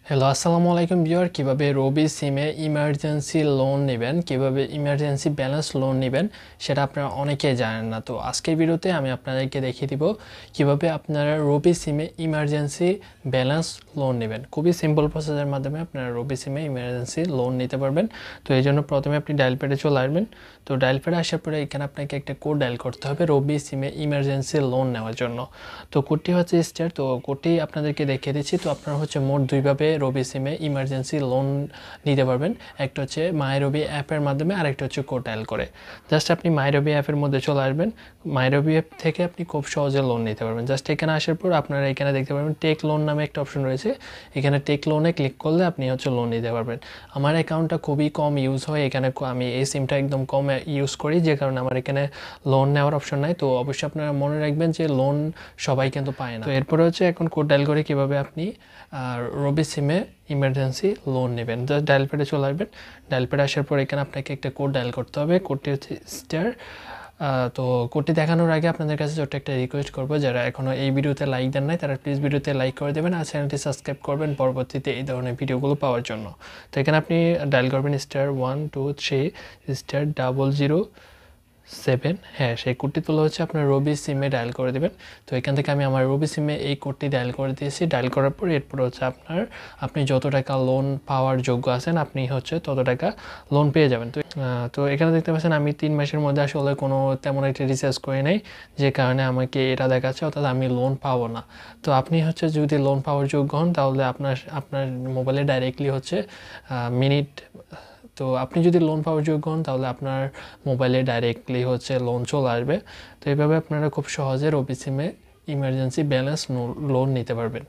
Hello, আসসালামু আলাইকুম viewer. কিভাবে রবি সিমে ইমার্জেন্সি লোন নেবেন, কিভাবে ইমার্জেন্সি ব্যালেন্স লোন নেবেন সেটা আপনারা অনেকেই জানেন না। তো আজকের ভিডিওতে আমি আপনাদেরকে দেখিয়ে দিব কিভাবে আপনারা রবি সিমে ইমার্জেন্সি ব্যালেন্স লোন নেবেন। খুবই সিম্পল প্রসেসের মাধ্যমে আপনারা রবি সিমে ইমার্জেন্সি লোন নিতে পারবেন। তো এই জন্য প্রথমে আপনি ডায়াল প্যাডে চলে আসবেন। তো ডায়াল প্যাডে আসার পরে এখানে আপনাকে একটা কোড ডায়াল করতে হবে রবি সিমে ইমার্জেন্সি লোন নেওয়ার জন্য। তো কোডটি হচ্ছে স্টার। তো কোডটি আপনাদেরকে দেখিয়ে দিচ্ছি। তো আপনারা হচ্ছে মোট দুইভাবে রবি সিমে ইমার্জেন্সি লোন নিতে পারবেন। একটা হচ্ছে মাই রবি অ্যাপের মাধ্যমে, আরেকটা হচ্ছে কোড ডায়াল করে। জাস্ট আপনি মাই রবি অ্যাপের মধ্যে চলে আসবেন। মাই রবি অ্যাপ থেকে আপনি খুব সহজে লোন নিতে পারবেন। জাস্ট এখানে আসার পর আপনারা এখানে দেখতে পারবেন টেক লোন নামে একটা অপশন রয়েছে। এখানে টেক লোনে ক্লিক করলে আপনি হচ্ছে লোন নিতে পারবেন। আমার অ্যাকাউন্টটা খুবই কম ইউজ হয়, এখানে আমি এই সিমটা একদম কম ইউজ করি, যে কারণে আমার এখানে লোন নেওয়ার অপশন নাই। তো অবশ্যই আপনারা মনে রাখবেন যে লোন সবাই কিন্তু পায় না। তো এরপরে হচ্ছে এখন কোড ডায়াল করে কীভাবে আপনি রবি সিমে ইমার্জেন্সি লোন নেবেন। জাস্ট ডায়াল প্যাডে চলে আসবেন। ডায়াল প্যাডে আসার পর এখানে আপনাকে একটা কোড ডায়াল করতে হবে। কোডটি হচ্ছে স্টার। তো কোডটি দেখানোর আগে আপনাদের কাছে ছোট্ট একটা রিকোয়েস্ট করবো, যারা এখনও এই ভিডিওতে লাইক দেন নাই তারা প্লিজ ভিডিওতে লাইক করে দেবেন আর চ্যানেলটি সাবস্ক্রাইব করবেন পরবর্তীতে এই ধরনের ভিডিওগুলো পাওয়ার জন্য। তো এখানে আপনি ডায়াল করবেন *123*007। হ্যাঁ, সেই কোডটি তোলা হচ্ছে আপনার রবি সিমে ডায়াল করে দেবেন। তো এখান থেকে আমি আমার রবি সিমে এই কোডটি ডায়াল করে দিয়েছি। ডায়াল করার পর এরপর হচ্ছে আপনি যত টাকা লোন পাওয়ার যোগ্য আছেন আপনি হচ্ছে তত টাকা লোন পেয়ে যাবেন। তো এখানে দেখতে পাচ্ছেন আমি 3 মাসের মধ্যে আসলে কোনো তেমন একটা রিচার্জ করে নাই, যে কারণে আমাকে এটা দেখাচ্ছে, অর্থাৎ আমি লোন পাবো না। তো আপনি হচ্ছে যদি লোন পাওয়ার যোগ্য হন তাহলে আপনার মোবাইলে ডাইরেক্টলি হচ্ছে মিনিট তো আপনি যদি লোন পাওয়ার যোগ্য হন তাহলে আপনার মোবাইলে ডাইরেক্টলি হচ্ছে লোন চলে আসবে। তো এইভাবে আপনারা খুব সহজে রবি সিমে ইমার্জেন্সি ব্যালেন্স লোন নিতে পারবেন।